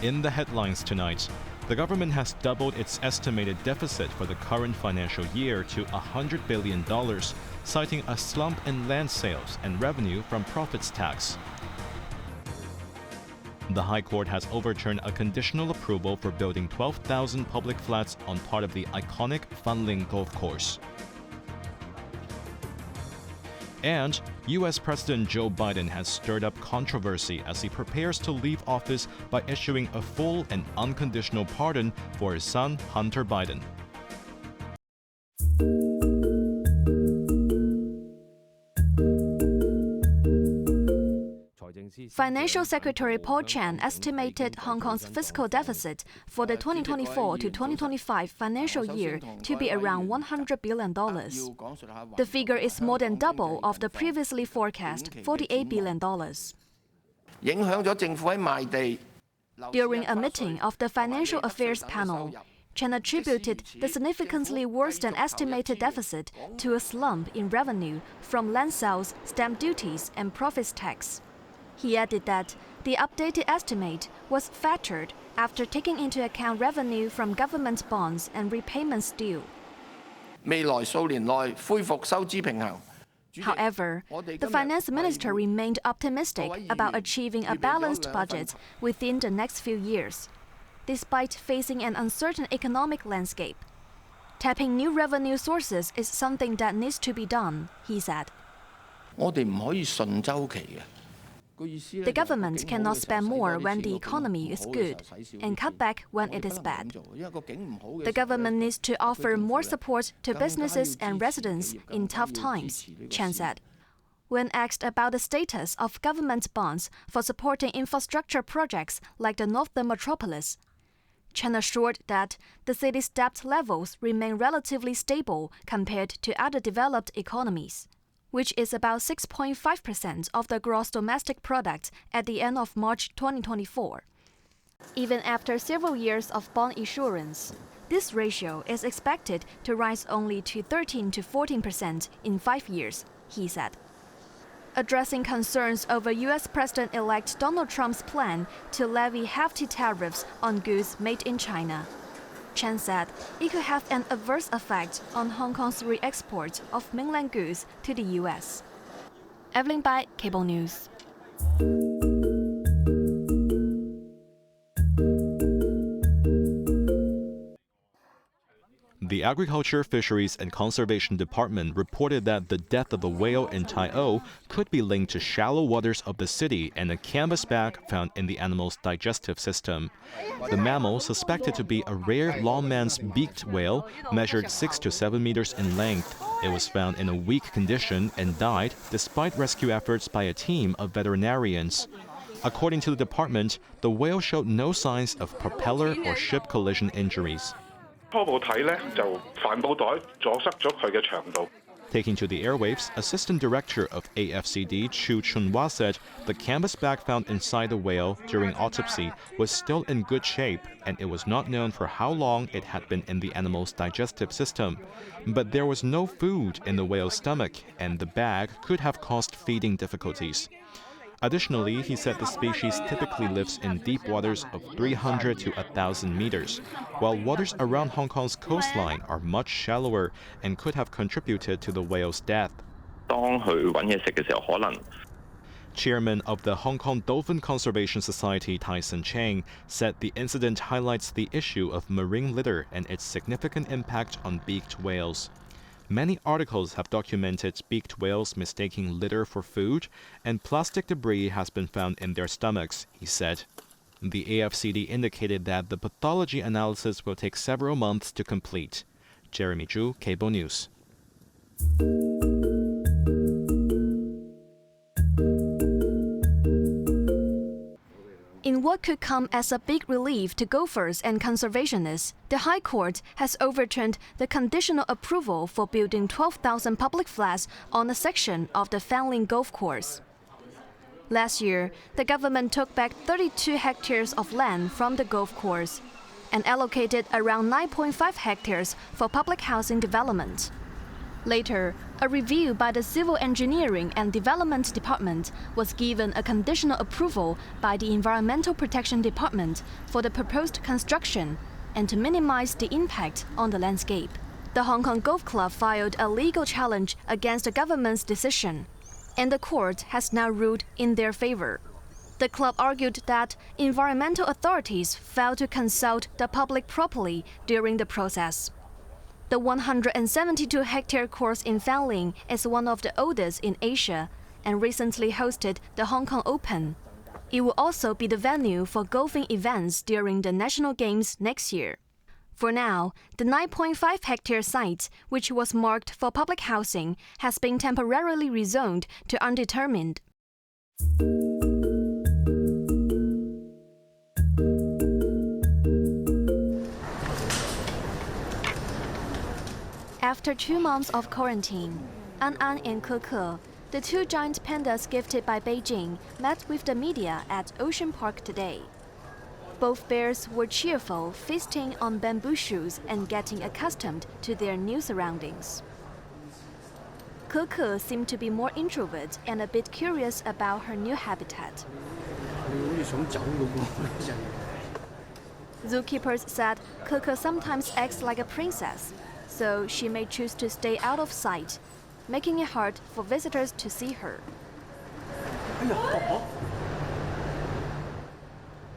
in the headlines tonight. The government has doubled its estimated deficit for the current financial year to $100 billion, citing a slump in land sales and revenue from profits tax. The High Court has overturned a conditional approval for building 12,000 public flats on part of the iconic Fanling Golf Course. And U.S. President Joe Biden has stirred up controversy as he prepares to leave office by issuing a full and unconditional pardon for his son, Hunter Biden. Financial Secretary Paul Chan estimated Hong Kong's fiscal deficit for the 2024 to 2025 financial year to be around $100 billion. The figure is more than double of the previously forecast $48 billion. During a meeting of the Financial Affairs Panel, Chan attributed the significantly worse than estimated deficit to a slump in revenue from land sales, stamp duties, and profits tax. He added that the updated estimate was factored after taking into account revenue from government bonds and repayments due. However, the finance minister remained optimistic about achieving a balanced budget within the next few years, despite facing an uncertain economic landscape. Tapping new revenue sources is something that needs to be done, he said. The government cannot spend more when the economy is good and cut back when it is bad. The government needs to offer more support to businesses and residents in tough times, Chan said. When asked about the status of government bonds for supporting infrastructure projects like the Northern Metropolis, Chan assured that the city's debt levels remain relatively stable compared to other developed economies, which is about 6.5% of the gross domestic product at the end of March 2024. Even after several years of bond issuance, this ratio is expected to rise only to 13 to 14% in 5 years, he said. Addressing concerns over U.S. President-elect Donald Trump's plan to levy hefty tariffs on goods made in China, Chan said it could have an adverse effect on Hong Kong's re-export of mainland goods to the U.S. Evelyn Bai, Cable News. The Agriculture, Fisheries and Conservation Department reported that the death of a whale in Tai O could be linked to shallow waters of the city and a canvas bag found in the animal's digestive system. The mammal, suspected to be a rare longman's beaked whale, measured 6 to 7 meters in length. It was found in a weak condition and died despite rescue efforts by a team of veterinarians. According to the department, the whale showed no signs of propeller or ship collision injuries. Taking to the airwaves, Assistant Director of AFCD Chu Chunhua said the canvas bag found inside the whale during autopsy was still in good shape, and it was not known for how long it had been in the animal's digestive system. But there was no food in the whale's stomach, and the bag could have caused feeding difficulties. Additionally, he said the species typically lives in deep waters of 300 to 1,000 meters, while waters around Hong Kong's coastline are much shallower and could have contributed to the whale's death. Chairman of the Hong Kong Dolphin Conservation Society, Tyson Chang, said the incident highlights the issue of marine litter and its significant impact on beaked whales. Many articles have documented beaked whales mistaking litter for food, and plastic debris has been found in their stomachs, he said. The AFCD indicated that the pathology analysis will take several months to complete. Jeremy Zhu, Cable News. In what could come as a big relief to golfers and conservationists, the High Court has overturned the conditional approval for building 12,000 public flats on a section of the Fanling Golf Course. Last year, the government took back 32 hectares of land from the golf course and allocated around 9.5 hectares for public housing development. Later, a review by the Civil Engineering and Development Department was given a conditional approval by the Environmental Protection Department for the proposed construction and to minimize the impact on the landscape. The Hong Kong Golf Club filed a legal challenge against the government's decision, and the court has now ruled in their favor. The club argued that environmental authorities failed to consult the public properly during the process. The 172-hectare course in Fanling is one of the oldest in Asia and recently hosted the Hong Kong Open. It will also be the venue for golfing events during the National Games next year. For now, the 9.5-hectare site, which was marked for public housing, has been temporarily rezoned to undetermined. After 2 months of quarantine, An and Ke, the two giant pandas gifted by Beijing, met with the media at Ocean Park today. Both bears were cheerful, feasting on bamboo shoots and getting accustomed to their new surroundings. Ke seemed to be more introvert and a bit curious about her new habitat. Zookeepers said Ke sometimes acts like a princess, so she may choose to stay out of sight, making it hard for visitors to see her.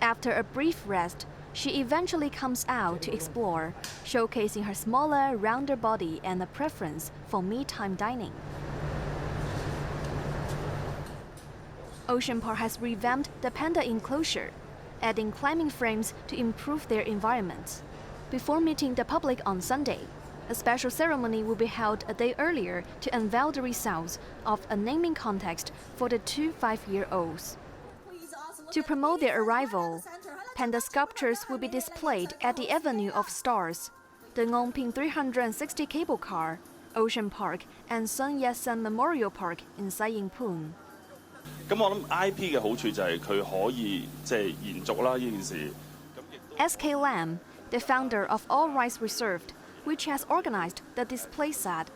After a brief rest, she eventually comes out to explore, showcasing her smaller, rounder body and a preference for me-time dining. Ocean Park has revamped the panda enclosure, adding climbing frames to improve their environment. Before meeting the public on Sunday, a special ceremony will be held a day earlier to unveil the results of a naming contest for the two 5-year-olds. To promote their arrival, panda sculptures will be displayed at the Avenue of Stars, the Ngongping 360 Cable Car, Ocean Park, and Sun Yat-sen Memorial Park in Sai Ying Pun. 咁我諗 IP 嘅好處就係佢可以延續啦呢件事。SK Lam, the founder of All Rights Reserved, which has organized the display, said,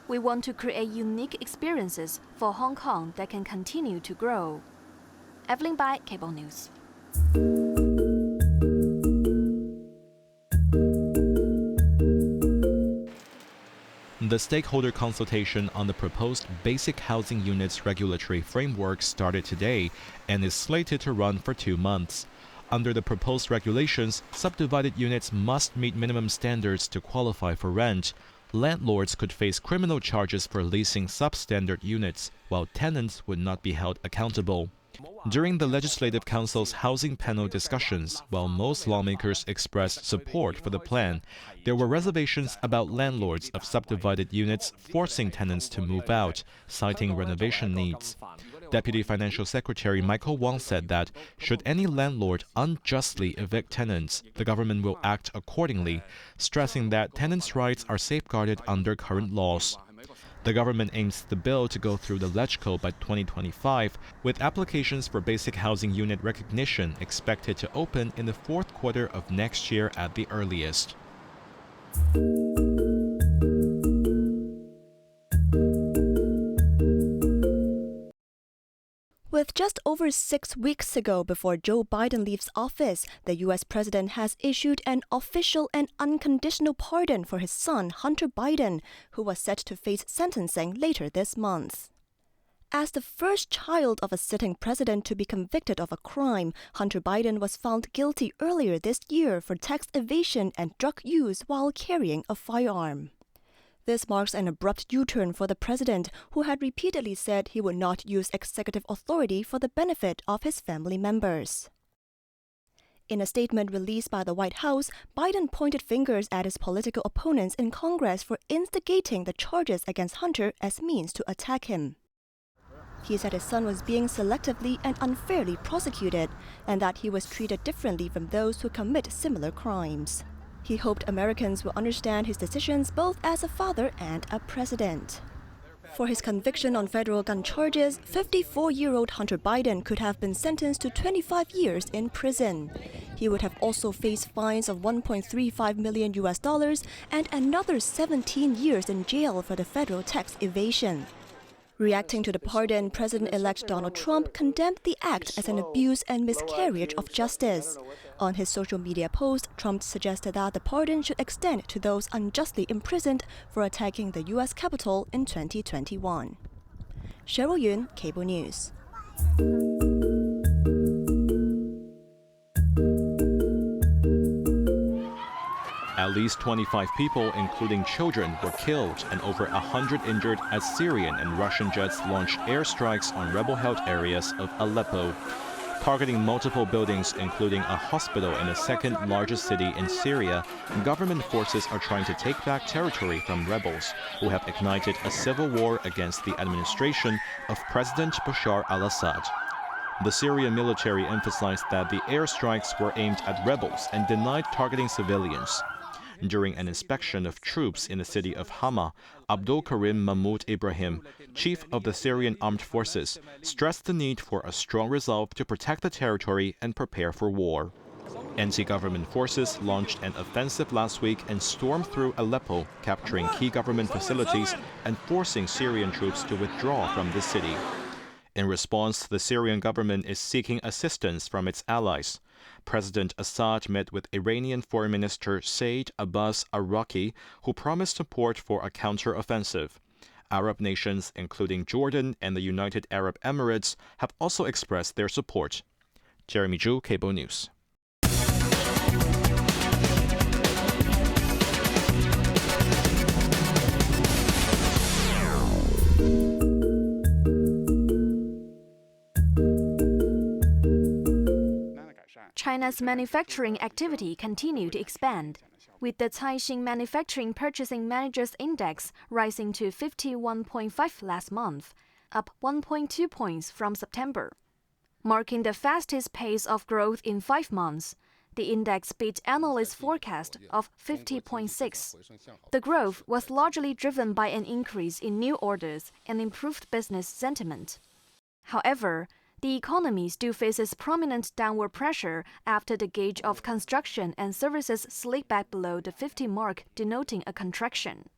"We want to create unique experiences for Hong Kong that can continue to grow." Evelyn Bai, Cable News. The stakeholder consultation on the proposed basic housing units regulatory framework started today and is slated to run for 2 months. Under the proposed regulations, subdivided units must meet minimum standards to qualify for rent. Landlords could face criminal charges for leasing substandard units, while tenants would not be held accountable. During the Legislative Council's housing panel discussions, while most lawmakers expressed support for the plan, there were reservations about landlords of subdivided units forcing tenants to move out, citing renovation needs. Deputy Financial Secretary Michael Wong said that should any landlord unjustly evict tenants, the government will act accordingly, stressing that tenants' rights are safeguarded under current laws. The government aims the bill to go through the LegCo by 2025, with applications for basic housing unit recognition expected to open in the 4th quarter of next year at the earliest. With just over 6 weeks ago before Joe Biden leaves office, the U.S. president has issued an official and unconditional pardon for his son, Hunter Biden, who was set to face sentencing later this month. As the first child of a sitting president to be convicted of a crime, Hunter Biden was found guilty earlier this year for tax evasion and drug use while carrying a firearm. This marks an abrupt U-turn for the president, who had repeatedly said he would not use executive authority for the benefit of his family members. In a statement released by the White House, Biden pointed fingers at his political opponents in Congress for instigating the charges against Hunter as means to attack him. He said his son was being selectively and unfairly prosecuted, and that he was treated differently from those who commit similar crimes. He hoped Americans will understand his decisions both as a father and a president. For his conviction on federal gun charges, 54-year-old Hunter Biden could have been sentenced to 25 years in prison. He would have also faced fines of $1.35 million and another 17 years in jail for the federal tax evasion. Reacting to the pardon, President-elect Donald Trump condemned the act as an abuse and miscarriage of justice. On his social media post, Trump suggested that the pardon should extend to those unjustly imprisoned for attacking the U.S. Capitol in 2021. Cheryl Yun, Cable News. At least 25 people, including children, were killed and over 100 injured as Syrian and Russian jets launched airstrikes on rebel-held areas of Aleppo, targeting multiple buildings, including a hospital in the second-largest city in Syria. Government forces are trying to take back territory from rebels who have ignited a civil war against the administration of President Bashar al-Assad. The Syrian military emphasized that the airstrikes were aimed at rebels and denied targeting civilians. During an inspection of troops in the city of Hama, Abdul Karim Mahmoud Ibrahim, chief of the Syrian armed forces, stressed the need for a strong resolve to protect the territory and prepare for war. Anti-government forces launched an offensive last week and stormed through Aleppo, capturing key government facilities and forcing Syrian troops to withdraw from the city. In response, the Syrian government is seeking assistance from its allies. President Assad met with Iranian Foreign Minister Said Abbas Arraqi, who promised support for a counter-offensive. Arab nations, including Jordan and the United Arab Emirates, have also expressed their support. Jeremy Zhu, Cable News. China's manufacturing activity continued to expand, with the Caixin Manufacturing Purchasing Managers Index rising to 51.5 last month, up 1.2 points from September. Marking the fastest pace of growth in 5 months, the index beat analysts' forecast of 50.6. The growth was largely driven by an increase in new orders and improved business sentiment. However, the economy still faces prominent downward pressure after the gauge of construction and services slipped back below the 50 mark, denoting a contraction.